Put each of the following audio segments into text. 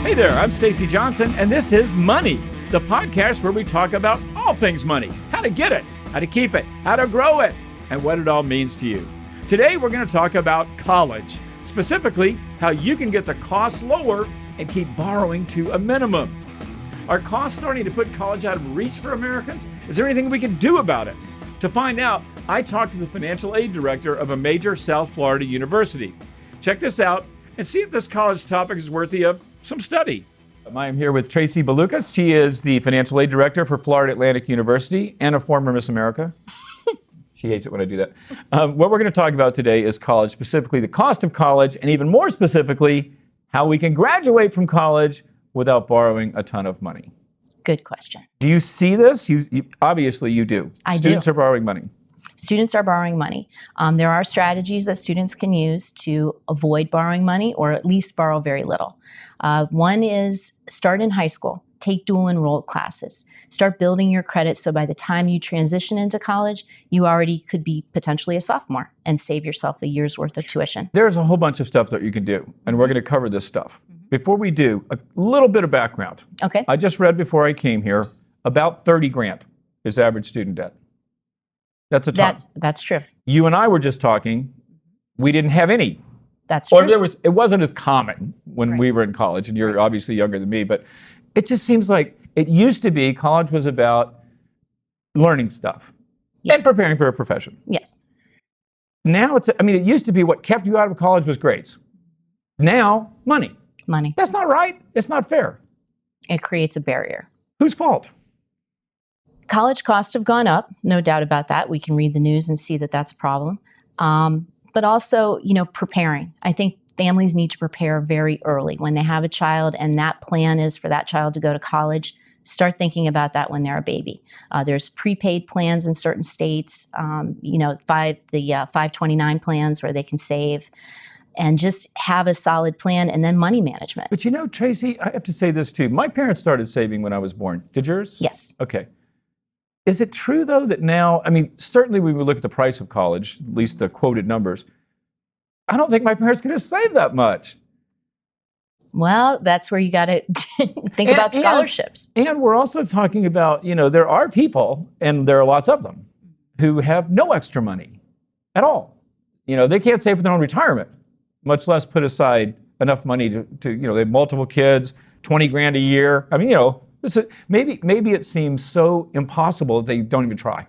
Hey there, I'm Stacy Johnson, and this is Money, the podcast where we talk about all things money, how to get it, how to keep it, how to grow it, and what it all means to you. Today, we're going to talk about college, specifically how you can get the cost lower and keep borrowing to a minimum. Are costs starting to put college out of reach for Americans? Is there anything we can do about it? To find out, I talked to the financial aid director of a major South Florida university. Check this out and see if this college topic is worthy of some study. I am here with Tracy Boulukos. She is the financial aid director for Florida Atlantic University and a former Miss America. She hates it when I do that. What we're going to talk about today is college, specifically the cost of college, and even more specifically, how we can graduate from college without borrowing a ton of money. Good question. Do you see this? Obviously you do. I do. Students are borrowing money. Students are borrowing money. There are strategies that students can use to avoid borrowing money or at least borrow very little. One is start in high school. Take dual enrolled classes. Start building your credit so by the time you transition into college, you already could be potentially a sophomore and save yourself a year's worth of tuition. There's a whole bunch of stuff that you can do, and we're going to cover this stuff. Before we do, a little bit of background. Okay. I just read before I came here, about 30 grand is average student debt. That's a ton. That's true. You and I were just talking, we didn't have any. That's true. Or it wasn't as common when we were in college, and you're obviously younger than me, but it just seems like it used to be college was about learning stuff and preparing for a profession. Yes. Now it used to be what kept you out of college was grades. Now, money. Money. That's not right. It's not fair. It creates a barrier. Whose fault? College costs have gone up, no doubt about that. We can read the news and see that that's a problem. But also, preparing. I think families need to prepare very early when they have a child and that plan is for that child to go to college. Start thinking about that when they're a baby. There's prepaid plans in certain states, 529 plans where they can save and just have a solid plan and then money management. But Tracy, I have to say this too. My parents started saving when I was born. Did yours? Yes. Okay. Is it true though that now, certainly when we look at the price of college, at least the quoted numbers, I don't think my parents could have saved that much. Well, that's where you got to think about scholarships. And we're also talking about, there are people, and there are lots of them, who have no extra money at all. They can't save for their own retirement, much less put aside enough money to they have multiple kids, 20 grand a year. Maybe it seems so impossible that they don't even try.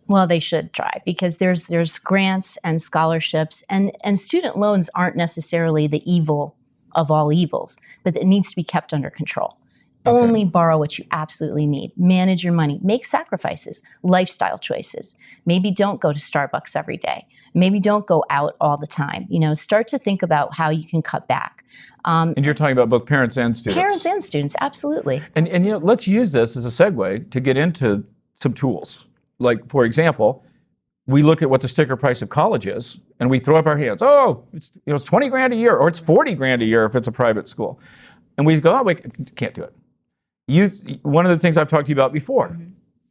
Well, they should try because there's grants and scholarships and student loans aren't necessarily the evil of all evils, but it needs to be kept under control. Okay. Only borrow what you absolutely need. Manage your money. Make sacrifices, lifestyle choices. Maybe don't go to Starbucks every day. Maybe don't go out all the time. Start to think about how you can cut back. And you're talking about both parents and students. Parents and students, absolutely. And let's use this as a segue to get into some tools. Like, for example, we look at what the sticker price of college is, and we throw up our hands. Oh, it's 20 grand a year, or it's 40 grand a year if it's a private school. And we go, oh, we can't do it. One of the things I've talked to you about before,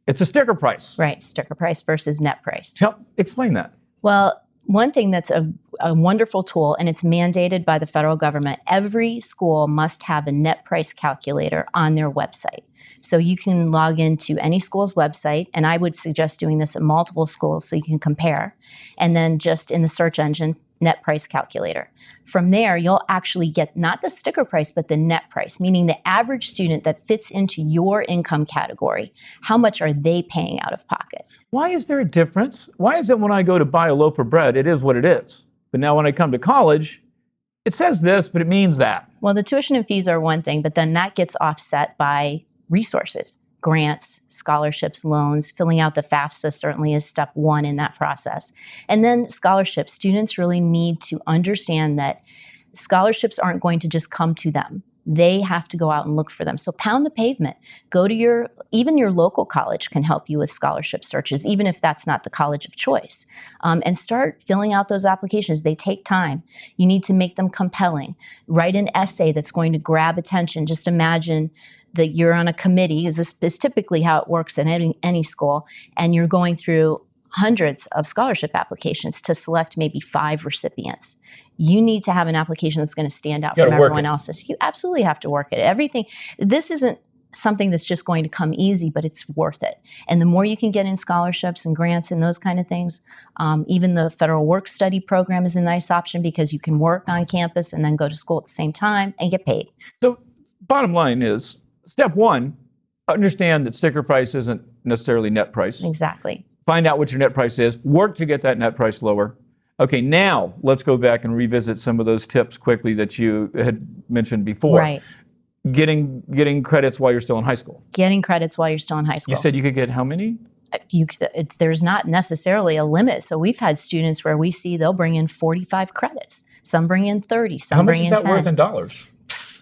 it's a sticker price. Right, sticker price versus net price. Explain that. Well, one thing that's a wonderful tool, and it's mandated by the federal government, every school must have a net price calculator on their website. So you can log into any school's website, and I would suggest doing this at multiple schools so you can compare, and then just in the search engine, net price calculator. From there, you'll actually get not the sticker price, but the net price, meaning the average student that fits into your income category. How much are they paying out of pocket? Why is there a difference? Why is it when I go to buy a loaf of bread, it is what it is? But now when I come to college, it says this, but it means that. Well, the tuition and fees are one thing, but then that gets offset by resources, grants, scholarships, loans. Filling out the FAFSA certainly is step one in that process. And then scholarships. Students really need to understand that scholarships aren't going to just come to them. They have to go out and look for them. So pound the pavement. Go to even your local college can help you with scholarship searches, even if that's not the college of choice. And start filling out those applications. They take time. You need to make them compelling. Write an essay that's going to grab attention. Just imagine that you're on a committee, this is typically how it works in any school, and you're going through hundreds of scholarship applications to select maybe 5 recipients. You need to have an application that's going to stand out from everyone else's. You absolutely have to work it. Everything. This isn't something that's just going to come easy, but it's worth it. And the more you can get in scholarships and grants and those kind of things, even the federal work study program is a nice option because you can work on campus and then go to school at the same time and get paid. So bottom line is, step one, understand that sticker price isn't necessarily net price. Exactly. Find out what your net price is. Work to get that net price lower. Okay, now let's go back and revisit some of those tips quickly that you had mentioned before. Right. Getting credits while you're still in high school. Getting credits while you're still in high school. You said you could get how many? There's not necessarily a limit. So we've had students where we see they'll bring in 45 credits. Some bring in 30. Some bring in 10. How much is that worth in dollars?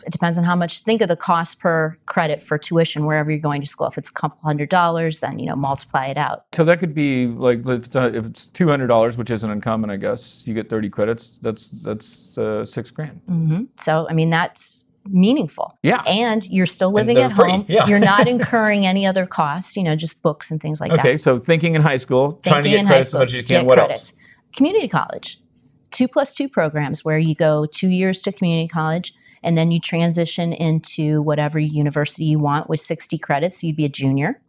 It depends on how much. Think of the cost per credit for tuition wherever you're going to school. If it's a couple $100, then multiply it out. So that could be like if it's $200, which isn't uncommon, I guess. You get 30 credits. That's $6,000. Mm-hmm. So that's meaningful. Yeah. And you're still living at home. Yeah. You're not incurring any other costs. just books and things like that. Okay. So thinking in high school, trying to get credits as much as you can. What else? Community college, 2+2 programs where you go 2 years to community college. And then you transition into whatever university you want with 60 credits. So you'd be a junior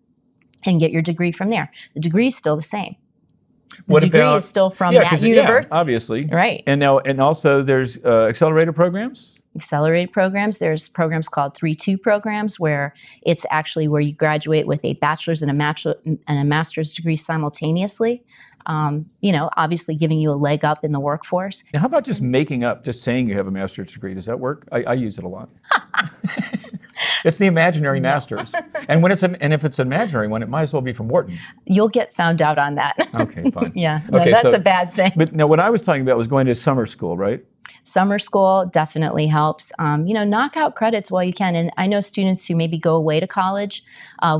and get your degree from there. The degree is still the same. The degree is still from that university. Yeah, obviously. Right. And also there's accelerator programs. Accelerated programs. There's programs called 3-2 programs where it's actually where you graduate with a bachelor's and a master's degree simultaneously. Obviously giving you a leg up in the workforce. Now, how about just saying you have a master's degree? Does that work? I use it a lot. It's the imaginary master's. And if it's an imaginary one, it might as well be from Wharton. You'll get found out on that. Okay, fine. Yeah, that's a bad thing. But now what I was talking about was going to summer school, right? Summer school definitely helps. Knock out credits while you can. And I know students who maybe go away to college.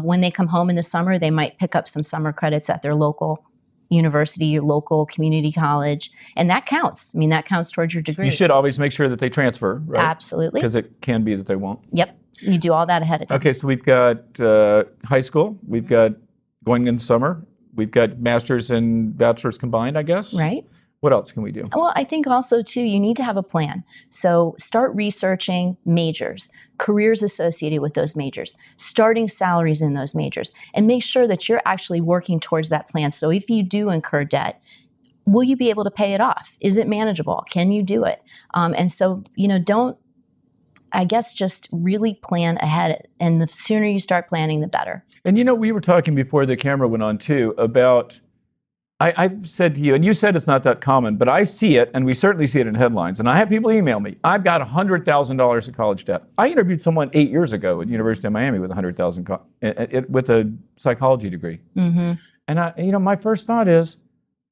When they come home in the summer, they might pick up some summer credits at their local university, your local community college, and that counts. That counts towards your degree. You should always make sure that they transfer, right? Absolutely. Because it can be that they won't. Yep. You do all that ahead of time. Okay, so we've got high school, we've got going in the summer, we've got master's and bachelor's combined, I guess. Right. What else can we do? Well, I think also, too, you need to have a plan. So start researching majors, careers associated with those majors, starting salaries in those majors, and make sure that you're actually working towards that plan. So if you do incur debt, will you be able to pay it off? Is it manageable? Can you do it? And so, just really plan ahead. And the sooner you start planning, the better. And, we were talking before the camera went on, too, about I've said to you, and you said it's not that common, but I see it, and we certainly see it in headlines. And I have people email me, I've got $100,000 of college debt. I interviewed someone 8 years ago at the University of Miami with $100,000 with a psychology degree. Mm-hmm. And my first thought is,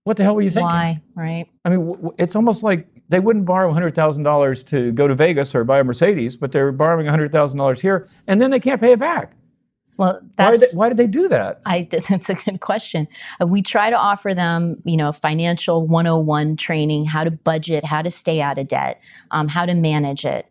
what the hell were you thinking? Why, right? It's almost like they wouldn't borrow $100,000 to go to Vegas or buy a Mercedes, but they're borrowing $100,000 here, and then they can't pay it back. Well, why did they do that? That's a good question. We try to offer them, financial 101 training, how to budget, how to stay out of debt, how to manage it,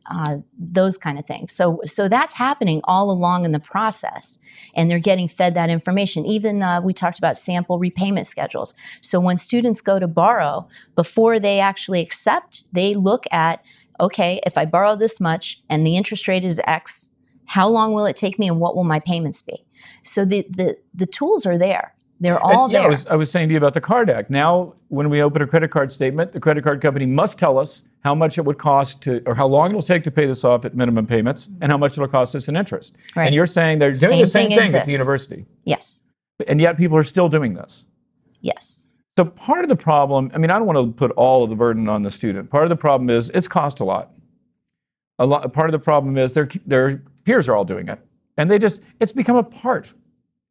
those kind of things. So that's happening all along in the process, and they're getting fed that information. Even we talked about sample repayment schedules. So when students go to borrow, before they actually accept, they look at, okay, if I borrow this much and the interest rate is X, how long will it take me and what will my payments be? So the tools are there. They're all there. I was saying to you about the Card Act. Now, when we open a credit card statement, the credit card company must tell us how much it would cost or how long it'll take to pay this off at minimum payments and how much it'll cost us in interest. Right. And you're saying they're doing the same thing at the university. Yes. And yet people are still doing this. Yes. So part of the problem, I don't want to put all of the burden on the student. Part of the problem is it's cost a lot. Part of the problem is their peers are all doing it. And it's become a part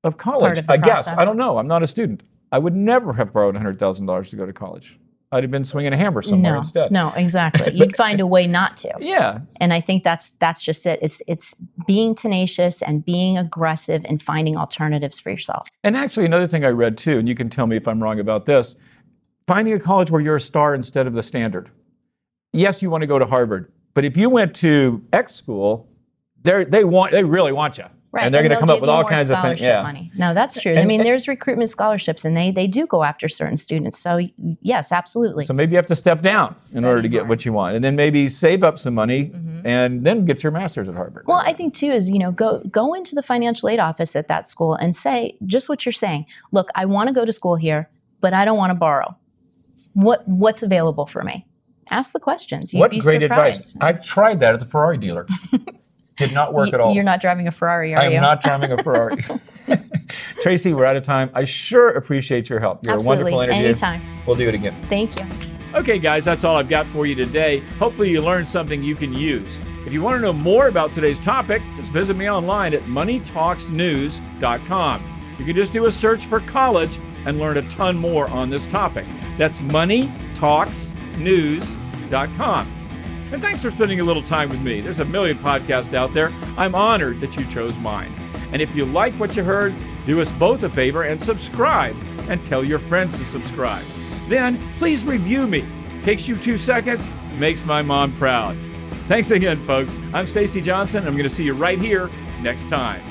of college, part of the process. Guess. I don't know. I'm not a student. I would never have borrowed $100,000 to go to college. I'd have been swinging a hammer somewhere instead. No, exactly. You'd find a way not to. Yeah. And I think that's just it. It's being tenacious and being aggressive and finding alternatives for yourself. And actually, another thing I read too, and you can tell me if I'm wrong about this, finding a college where you're a star instead of the standard. Yes, you want to go to Harvard, but if you went to X school, they really want you. Right. And they're going to come up with all more kinds of things. Yeah. Money. No, that's true. I mean, there's recruitment scholarships, and they do go after certain students. So yes, absolutely. So maybe you have to step down in order to get what you want, and then maybe save up some money, and then get your master's at Harvard. Well, I think too is go into the financial aid office at that school and say just what you're saying. Look, I want to go to school here, but I don't want to borrow. What's available for me? Ask the questions. You'd be great surprised. advice. I've tried that at the Ferrari dealer. Did not work at all. You're not driving a Ferrari, are you? I am not driving a Ferrari. Tracy, we're out of time. I sure appreciate your help. You're Absolutely. a wonderful interview. Anytime. We'll do it again. Thank you. Okay, guys, that's all I've got for you today. Hopefully you learned something you can use. If you want to know more about today's topic, just visit me online at moneytalksnews.com. You can just do a search for college and learn a ton more on this topic. That's moneytalksnews.com. And thanks for spending a little time with me. There's a million podcasts out there. I'm honored that you chose mine. And if you like what you heard, do us both a favor and subscribe, and tell your friends to subscribe. Then please review me. Takes you 2 seconds, makes my mom proud. Thanks again, folks. I'm Stacy Johnson. I'm going to see you right here next time.